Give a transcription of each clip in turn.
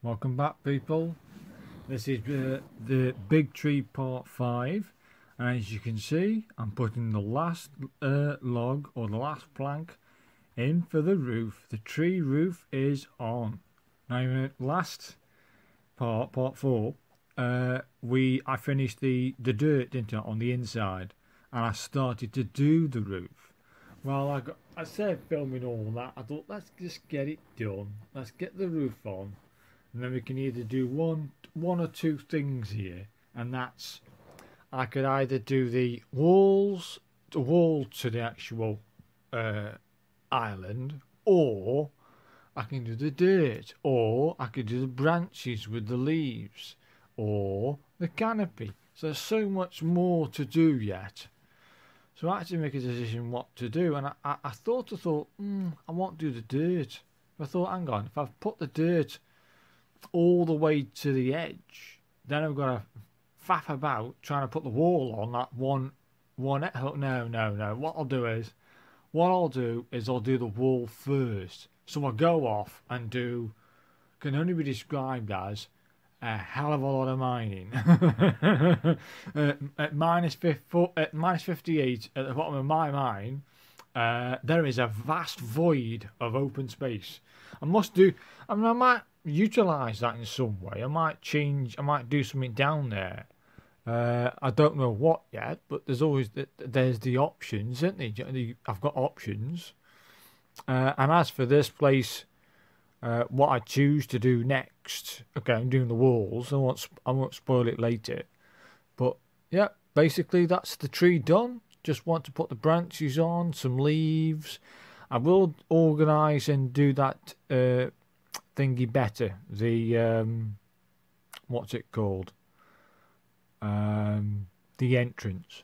Welcome back, people. This is the big tree part 5, and as you can see, I'm putting the last log or the last plank in for the roof. The tree roof is on. Now, last part 4, I finished the dirt, didn't I, on the inside, and I started to do the roof. Well, I said filming all that. I thought, let's just get it done. Let's get the roof on. And then we can either do one or two things here, and that's I could either do the wall to the actual island, or I can do the dirt, or I could do the branches with the leaves, or the canopy. So there's so much more to do yet. So I had to make a decision what to do, and I thought, I won't do the dirt. I thought, hang on, if I've put the dirt all the way to the edge, then I've got to faff about trying to put the wall on that one. No. What I'll do is I'll do the wall first. So I'll go off and do, can only be described as a hell of a lot of mining. At minus 58 at the bottom of my mine, there is a vast void of open space. I might utilise that in some way. I might do something down there. I don't know what yet, but there's the options, isn't there? I've got options. And as for this place, what I choose to do next, okay, I'm doing the walls. I won't spoil it later. But yeah, basically that's the tree done. Just want to put the branches on, some leaves. I will organise and do that thingy better. The what's it called? The entrance.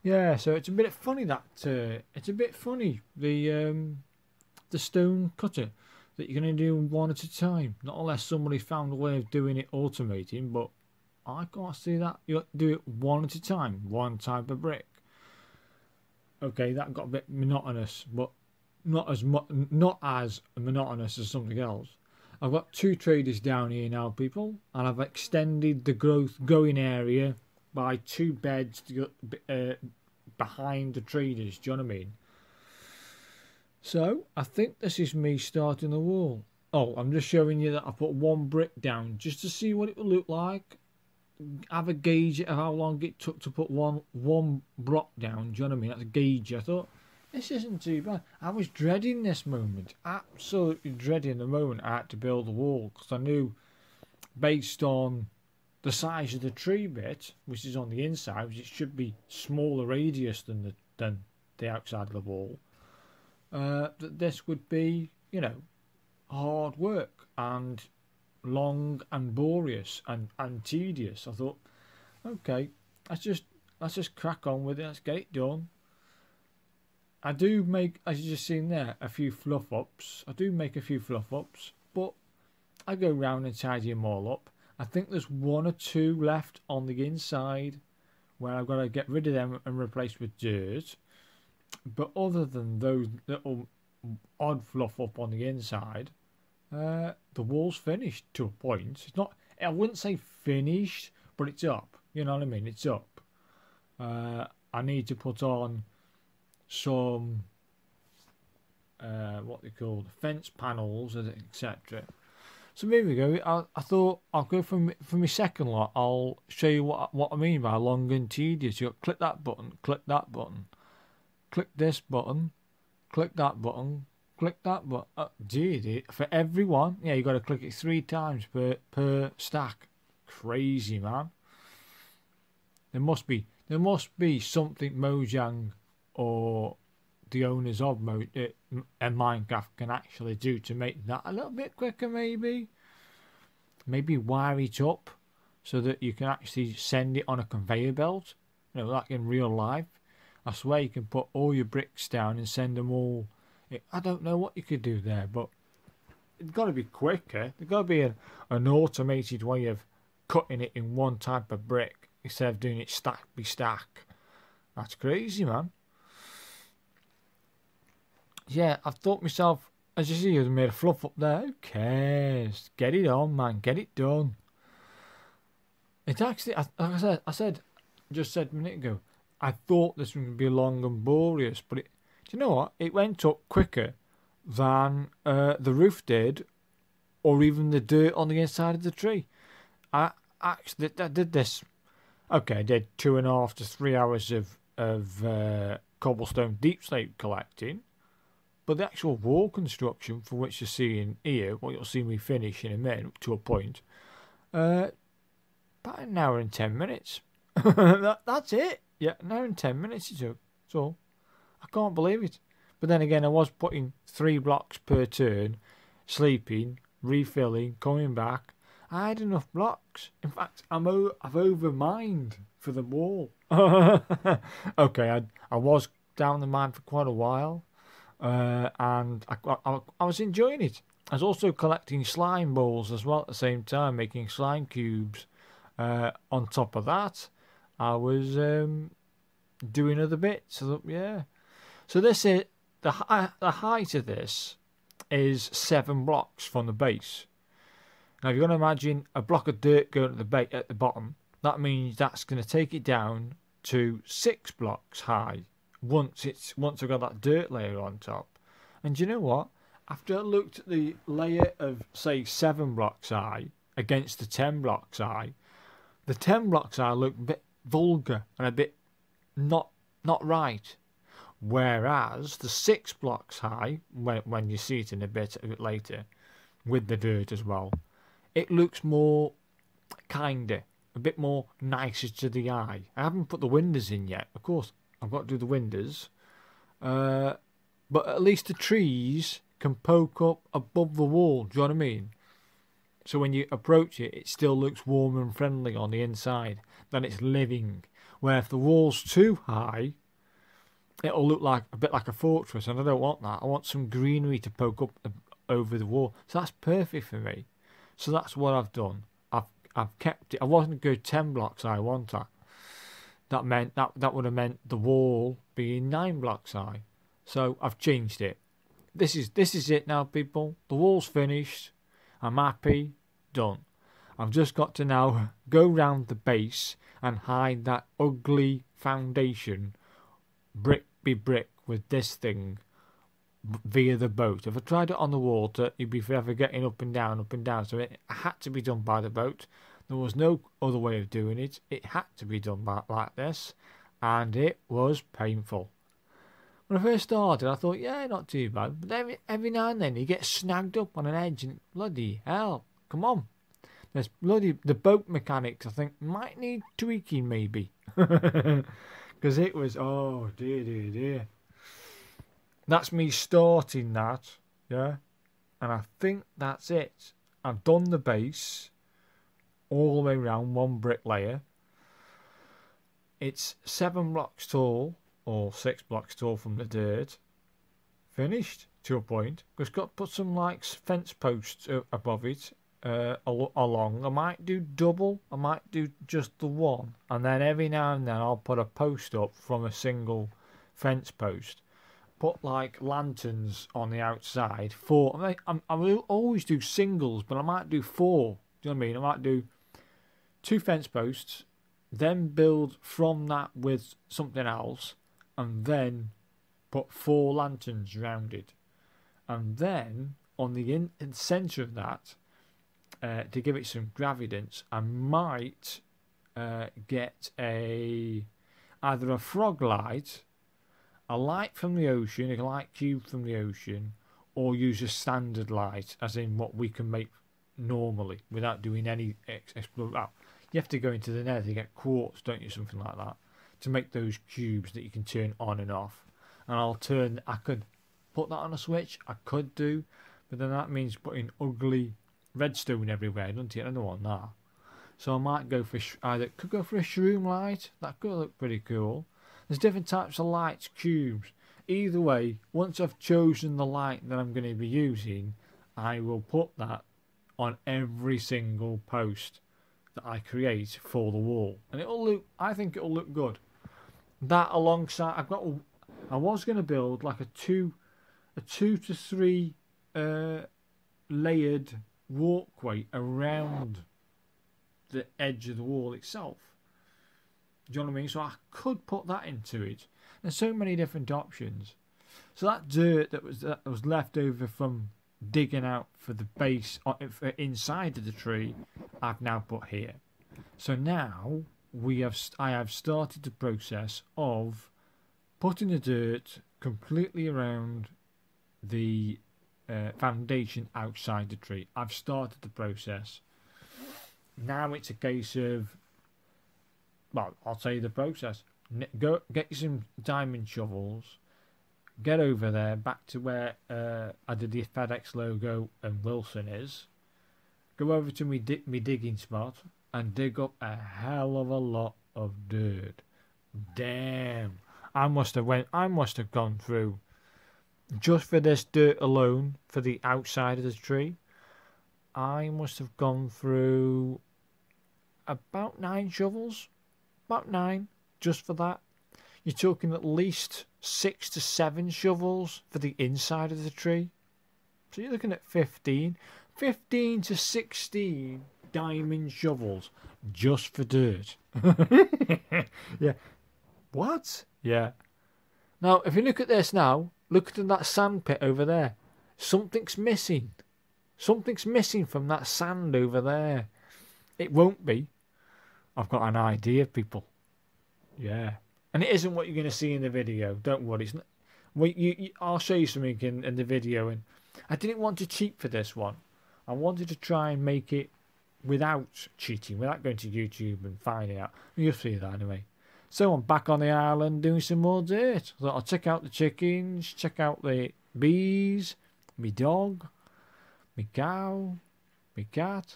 Yeah, so it's a bit funny that the stone cutter that you're going to do one at a time. Not unless somebody found a way of doing it automating, but I can't see that. You do it one at a time, one type of brick. Okay, that got a bit monotonous, but not as monotonous as something else. I've got 2 traders down here now, people, and I've extended the growing area by 2 beds to go, behind the traders. Do you know what I mean? So I think this is me starting the wall. Oh, I'm just showing you that I put 1 brick down just to see what it will look like. Have a gauge of how long it took to put one block down. Do you know what I mean? That's a gauge. I thought, this isn't too bad. I was dreading this moment. Absolutely dreading the moment I had to build the wall, because I knew, based on the size of the tree bit, which is on the inside, which it should be smaller radius than the outside of the wall, that this would be, hard work and long and laborious and tedious. I thought, okay, let's just crack on with it. Let's get it done. I do make, as you just seen there, a few fluff ups. I do make a few fluff ups, but I go round and tidy them all up. I think there's 1 or 2 left on the inside where I've got to get rid of them and replace with dirt. But other than those little odd fluff up on the inside, the wall's finished to a point. It's not, I wouldn't say finished, but it's up. You know what I mean? It's up. I need to put on some what they call fence panels, etc. So here we go. I thought I'll go for my second lot. I'll show you what I mean by long and tedious. You click that button, click that button, click this button, click that button, click that button. For everyone, yeah, you got to click it 3 times per stack. Crazy, man. There must be something Mojang or the owners of Minecraft can actually do to make that a little bit quicker. Maybe wire it up so that you can actually send it on a conveyor belt, like in real life. I swear you can put all your bricks down and send them all. I don't know what you could do there, but it's got to be quicker. There's got to be an automated way of cutting it in one type of brick instead of doing it stack by stack. That's crazy, man. Yeah, I've thought myself As you see, I've made a fluff up there. Who cares? Get it on, man. Get it done. It actually, like just said a minute ago, I thought this was going to be long and laborious, but do you know what? It went up quicker than the roof did, or even the dirt on the inside of the tree. I did this. Okay, I did 2.5 to 3 hours of cobblestone deep slate collecting, but the actual wall construction, for which you're seeing here, what you'll see me finish in a minute to a point, about an hour and 10 minutes. That's it. Yeah, an hour and 10 minutes it took. That's all. I can't believe it. But then again, I was putting 3 blocks per turn, sleeping, refilling, coming back. I had enough blocks. In fact, I've overmined for the wall. Okay, I was down the mine for quite a while, and I was enjoying it. I was also collecting slime balls as well at the same time, making slime cubes. On top of that, I was doing other bits. So, yeah. So this is the height of this is 7 blocks from the base. Now, if you're going to imagine a block of dirt going at the bottom, that means that's going to take it down to 6 blocks high once I've got that dirt layer on top. And do you know what? After I looked at the layer of, say, 7 blocks high against the 10 blocks high, the 10 blocks high looked a bit vulgar and a bit not right. Whereas the 6 blocks high, when you see it a bit later, with the dirt as well, it looks more kinder, a bit more nicer to the eye. I haven't put the windows in yet. Of course, I've got to do the windows. But at least the trees can poke up above the wall. Do you know what I mean? So when you approach it, it still looks warm and friendly on the inside. Then it's living. Where if the wall's too high, it'll look like a bit like a fortress, and I don't want that. I want some greenery to poke up over the wall. So that's perfect for me. So that's what I've done. I've kept it. I wasn't going to go 10 blocks high, wasn't I? That meant that would have meant the wall being 9 blocks high. So I've changed it. This is it now, people. The wall's finished. I'm happy. Done. I've just got to now go round the base and hide that ugly foundation brick by brick with this thing via the boat. If I tried it on the water, you'd be forever getting up and down. So it had to be done by the boat. There was no other way of doing it. It had to be done like this, and it was painful. When I first started, I thought, yeah, not too bad. But every now and then you get snagged up on an edge, and bloody hell, come on. There's the boat mechanics, I think, might need tweaking maybe. Because it was, oh dear. That's me starting that, yeah. And I think that's it. I've done the base all the way around, 1 brick layer. It's 7 blocks tall, or 6 blocks tall from the dirt. Finished to a point. Just got to put some like fence posts above it. Along. I might do double, I might do just the one, and then every now and then I'll put a post up from a single fence post. Put like lanterns on the outside. 4. I will always do singles, but I might do 4. Do you know what I mean? I might do 2 fence posts, then build from that with something else, and then put 4 lanterns around it, and then on the centre of that, to give it some gravidence, I might get either a frog light, a light from the ocean, a light cube from the ocean, or use a standard light, as in what we can make normally without doing any well, you have to go into the nether to get quartz, don't you, something like that, to make those cubes that you can turn on and off. And I could put that on a switch, I could do, but then that means putting ugly redstone everywhere, doesn't it? I don't want that. So I might go for could go for a shroom light. That could look pretty cool. There's different types of lights, cubes. Either way, once I've chosen the light that I'm going to be using, I will put that on every single post that I create for the wall, and it'll look. I think it'll look good. That alongside, I was going to build like a two to three layered walkway around the edge of the wall itself. Do you know what I mean? So I could put that into it. There's so many different options. So that dirt that was left over from digging out for the base for inside of the tree, I've now put here. So now I have started the process of putting the dirt completely around the foundation outside the tree. I've started the process. Now it's a case of, well, I'll tell you the process. Go get you some diamond shovels. Get over there, back to where I did the FedEx logo and Wilson is. Go over to me digging spot and dig up a hell of a lot of dirt. Damn, I must have gone through, just for this dirt alone, for the outside of the tree, I must have gone through about 9 shovels. About 9, just for that. You're talking at least 6 to 7 shovels for the inside of the tree. So you're looking at 15 to 16 diamond shovels just for dirt. Yeah. What? Yeah. Now, if you look at this now, look at that sand pit over there. Something's missing. Something's missing from that sand over there. It won't be. I've got an idea, people. Yeah. And it isn't what you're going to see in the video. Don't worry. It's not, well, I'll show you something in the video. And I didn't want to cheat for this one. I wanted to try and make it without cheating, without going to YouTube and finding out. You'll see that anyway. So I'm back on the island doing some more dirt. So I'll check out the chickens, check out the bees, me dog, me cow, me cat.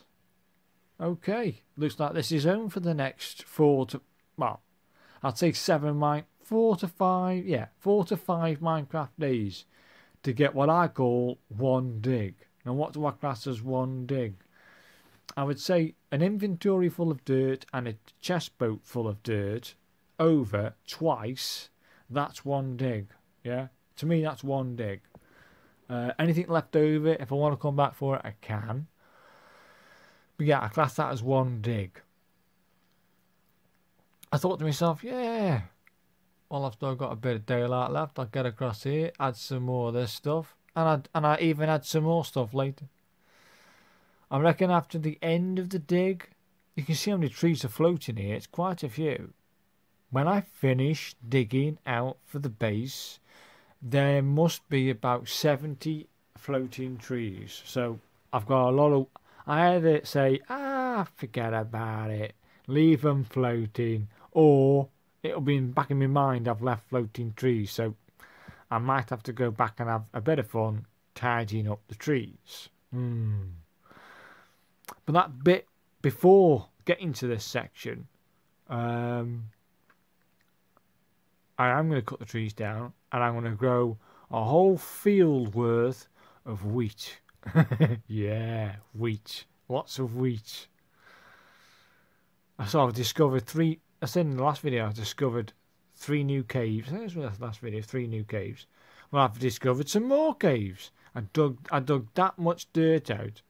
Okay, looks like this is home for the next 4 to, well, I'd say 4 to 5 Minecraft days to get what I call one dig. Now, what do I class as one dig? I would say an inventory full of dirt and a chest boat full of dirt over twice. That's one dig. Yeah, to me that's one dig. Anything left over, if I want to come back for it, I can. But yeah, I class that as one dig. I thought to myself, yeah, well, I've still got a bit of daylight left. I'll get across here, add some more of this stuff, and I even add some more stuff later. I reckon after the end of the dig, you can see how many trees are floating here. It's quite a few. When I finish digging out for the base, there must be about 70 floating trees. So I've got a lot of, I either say, forget about it, leave them floating, or it'll be in back in my mind I've left floating trees. So I might have to go back and have a bit of fun tidying up the trees. But that bit before getting to this section, I am going to cut the trees down and I'm going to grow a whole field worth of wheat. Yeah, wheat. Lots of wheat. So I've discovered 3, I said in the last video, I discovered 3 new caves. I think it was the last video, 3 new caves. Well, I've discovered some more caves. I dug that much dirt out.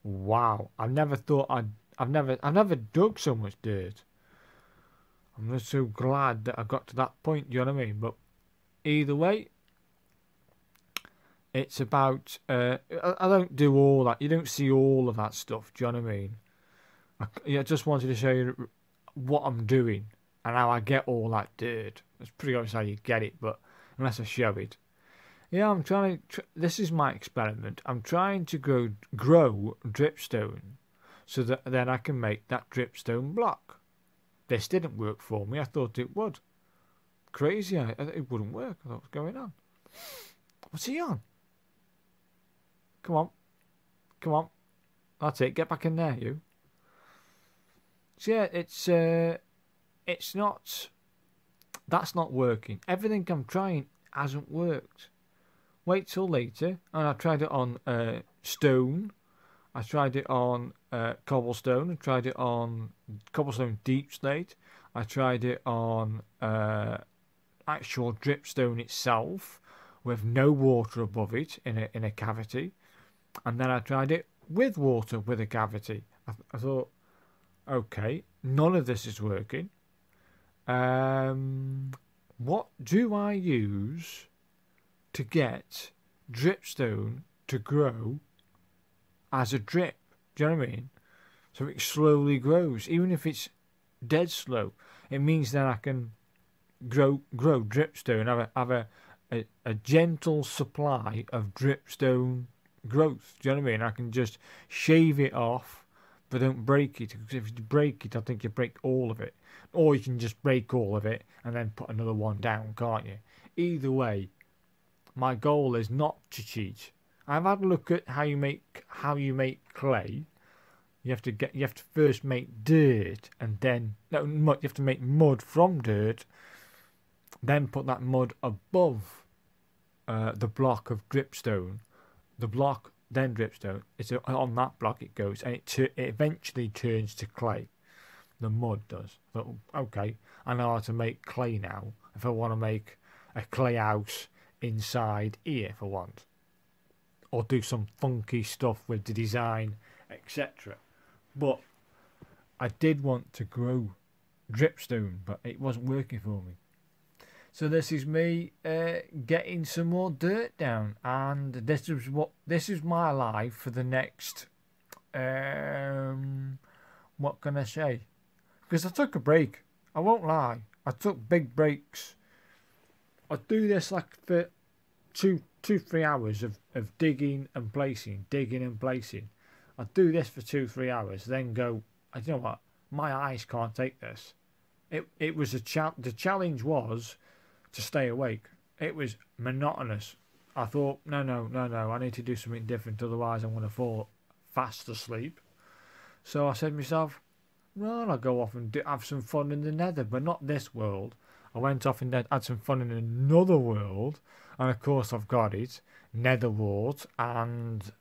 Wow, I've never dug so much dirt. I'm just so glad that I got to that point, do you know what I mean? But either way, it's about, I don't do all that. You don't see all of that stuff, do you know what I mean? I just wanted to show you what I'm doing and how I get all that dirt. It's pretty obvious how you get it, but unless I show it. Yeah, I'm trying to, this is my experiment. I'm trying to grow dripstone so that then I can make that dripstone block. This didn't work for me. I thought it would. Crazy. It wouldn't work. I thought, what's going on? What's he on? Come on. Come on. That's it. Get back in there, you. So yeah, it's not, that's not working. Everything I'm trying hasn't worked. Wait till later. And I tried it on stone. I tried it on cobblestone. I tried it on cobblestone deep slate. I tried it on actual dripstone itself with no water above it in a cavity. And then I tried it with water with a cavity. I thought, okay, none of this is working. What do I use to get dripstone to grow as a drip? Do you know what I mean? So it slowly grows, even if it's dead slow. It means that I can grow dripstone, have a gentle supply of dripstone growth. Do you know what I mean? I can just shave it off, but don't break it. Because if you break it, I think you break all of it. Or you can just break all of it and then put another one down, can't you? Either way, my goal is not to cheat. I've had a look at how you make clay. You have to first make dirt, and then you have to make mud from dirt. Then put that mud above the block of dripstone. The block, then dripstone. It's on that block it goes, and it eventually turns to clay. The mud does. So, okay, I know how to make clay now. If I want to make a clay house inside here, if I want, or do some funky stuff with the design, etc. But I did want to grow dripstone, but it wasn't working for me. So this is me getting some more dirt down, and this is my life for the next what can I say? Because I took a break. I won't lie. I took big breaks. I do this like for 2-3 hours of digging and placing. I do this for 2-3 hours, then go, you know what? My eyes can't take this. It was the challenge was to stay awake. It was monotonous. I thought, no, I need to do something different, otherwise I'm going to fall fast asleep. So I said to myself, well, I'll go off and have some fun in the nether, but not this world. I went off and had some fun in another world, and of course I've got it. Nether wart and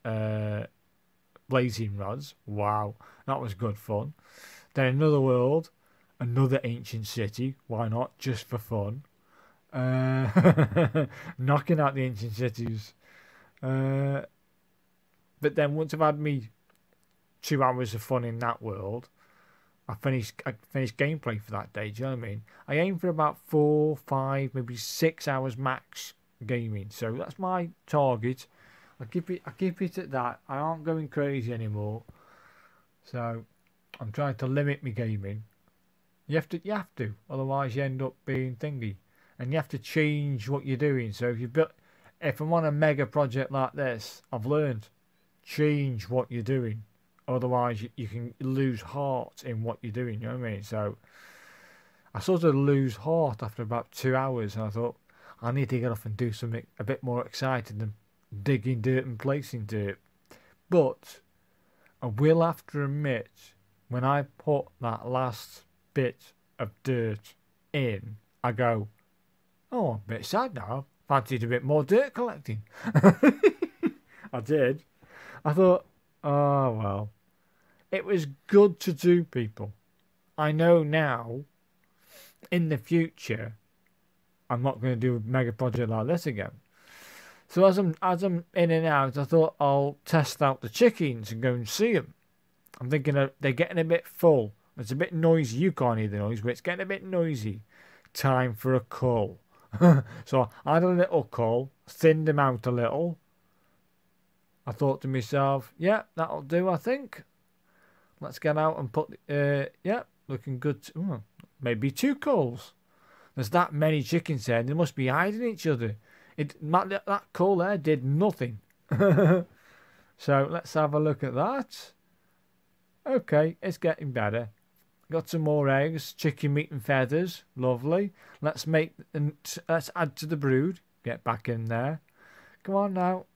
blazing rods. Wow, that was good fun. Then another world, another ancient city. Why not? Just for fun. Knocking out the ancient cities. But then once I've had me 2 hours of fun in that world, I finished gameplay for that day. Do you know what I mean? I aim for about 4, 5, maybe 6 hours max gaming. So that's my target. I keep it at that. I aren't going crazy anymore. So I'm trying to limit my gaming. You have to, otherwise you end up being thingy, and you have to change what you're doing. So if I'm on a mega project like this, I've learned change what you're doing. Otherwise, you can lose heart in what you're doing. You know what I mean? So I sort of lose heart after about 2 hours, and I thought I need to get off and do something a bit more exciting than digging dirt and placing dirt. But I will have to admit, when I put that last bit of dirt in, I go, oh, I'm a bit sad now. I fancied a bit more dirt collecting. I did. I thought, oh, well, it was good to do, people. I know now, in the future, I'm not going to do a mega project like this again. So as I'm in and out, I thought I'll test out the chickens and go and see them. I'm thinking they're getting a bit full. It's a bit noisy. You can't hear the noise, but it's getting a bit noisy. Time for a cull. So I had a little cull, thinned them out a little. I thought to myself, yeah, that'll do, I think. Let's get out and put, yeah, looking good. Maybe 2 culls. There's that many chickens there, they must be hiding each other. That cull there did nothing. So let's have a look at that. Okay, it's getting better. Got some more eggs, chicken meat and feathers. Lovely. Let's add to the brood. Get back in there. Come on now.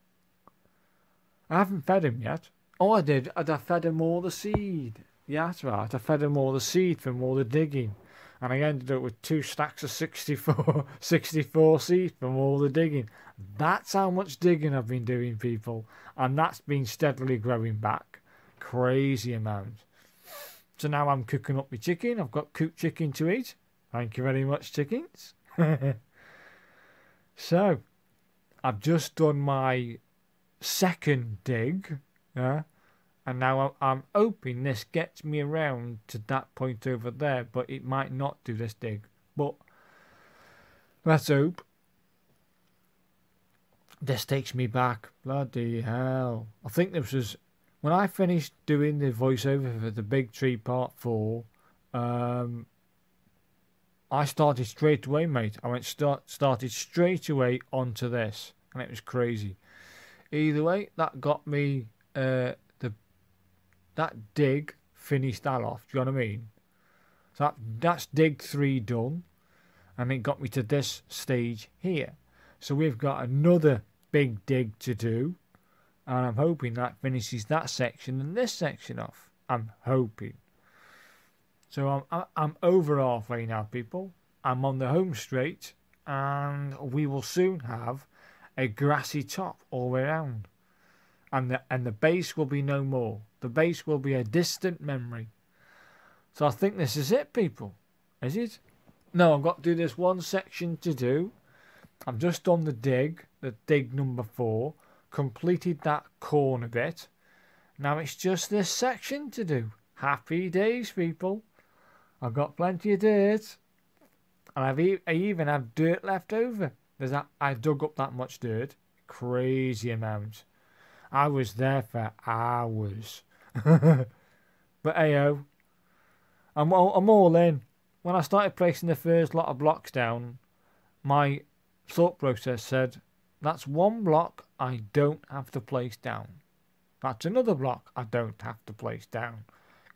I haven't fed him yet. Oh, I did. I fed him all the seed. Yeah, that's right. I fed him all the seed from all the digging. And I ended up with 2 stacks of 64 seed from all the digging. That's how much digging I've been doing, people. And that's been steadily growing back. Crazy amount. So now I'm cooking up my chicken. I've got cooked chicken to eat. Thank you very much, chickens. So, I've just done my second dig, yeah, and now I'm hoping this gets me around to that point over there, but it might not do this dig, but let's hope. This takes me back, bloody hell. I think this was when I finished doing the voiceover for the Big Tree Part 4. I started straight away, mate. I started straight away onto this, and it was crazy. Either way, that got me that dig finished that off. Do you know what I mean? So that's dig 3 done, and it got me to this stage here. So we've got another big dig to do, and I'm hoping that finishes that section and this section off. I'm hoping. So I'm over halfway now, people. I'm on the home straight, and we will soon have a grassy top all the way around, and the base will be no more. The base will be a distant memory. So I think this is it, people. Is it? No, I've got to do this one section to do. I've just done the dig number 4, completed that corner bit. Now it's just this section to do. Happy days, people. I've got plenty of dirt, and I even have dirt left over. I dug up that much dirt, crazy amount. I was there for hours. But ayo, I'm all in. When I started placing the first lot of blocks down, my thought process said, that's one block I don't have to place down. That's another block I don't have to place down.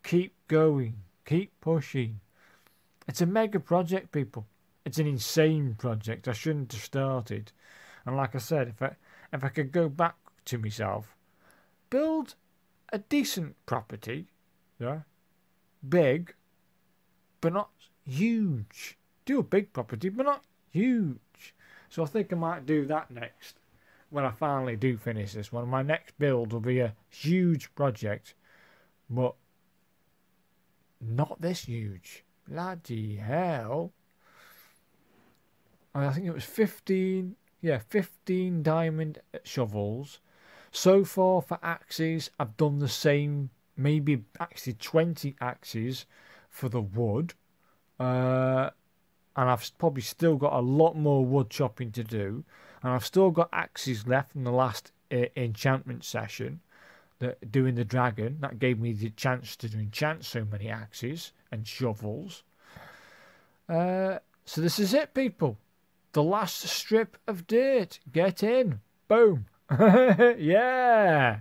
Keep going. Keep pushing. It's a mega project, people. It's an insane project. I shouldn't have started. And like I said, if I could go back to myself, build a decent property, yeah, big, but not huge. Do a big property, but not huge. So I think I might do that next. When I finally do finish this one, my next build will be a huge project, but not this huge. Bloody hell. I think it was 15 diamond shovels. So far for axes, I've done the same, maybe actually 20 axes for the wood. And I've probably still got a lot more wood chopping to do. And I've still got axes left from the last enchantment session. Doing the dragon, that gave me the chance to enchant so many axes and shovels. So this is it, people. The last strip of dirt. Get in. Boom. Yeah.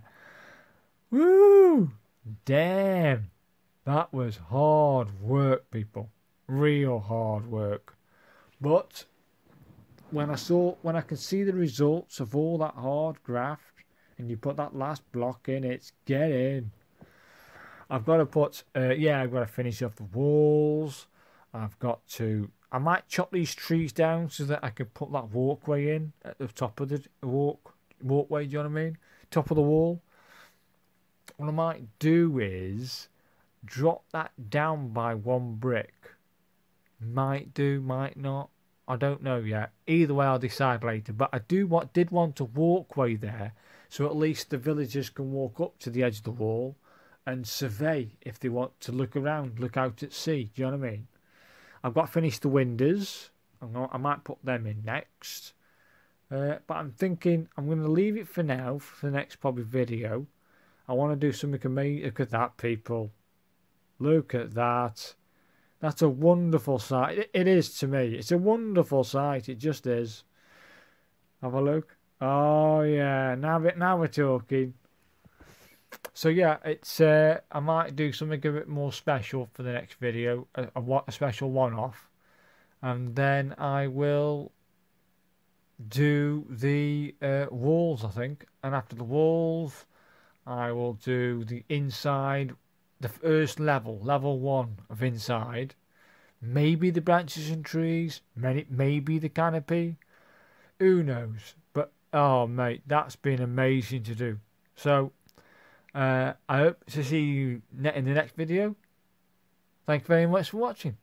Woo. Damn. That was hard work, people. Real hard work. But when I could see the results of all that hard graft, and you put that last block in, it's get in. I've got to put, I've got to finish off the walls. I might chop these trees down so that I can put that walkway in at the top of the walkway, do you know what I mean? Top of the wall. What I might do is drop that down by 1 brick. Might do, might not. I don't know yet. Either way, I'll decide later. But I did want a walkway there, so at least the villagers can walk up to the edge of the wall and survey if they want to look around, look out at sea. Do you know what I mean? I've got to finish the windows. I might put them in next. But I'm thinking I'm going to leave it for now, for the next probably video. I want to do something amazing. Look at that, people. Look at that. That's a wonderful sight. It is to me. It's a wonderful sight. It just is. Have a look. Oh yeah. Now we're talking. So yeah, it's I might do something a bit more special for the next video. A special one-off, and then I will do the walls, I think. And after the walls, I will do the inside. The first level 1 of inside, maybe the branches and trees, maybe the canopy, who knows? But oh mate, that's been amazing to do. So I hope to see you in the next video. Thank you very much for watching.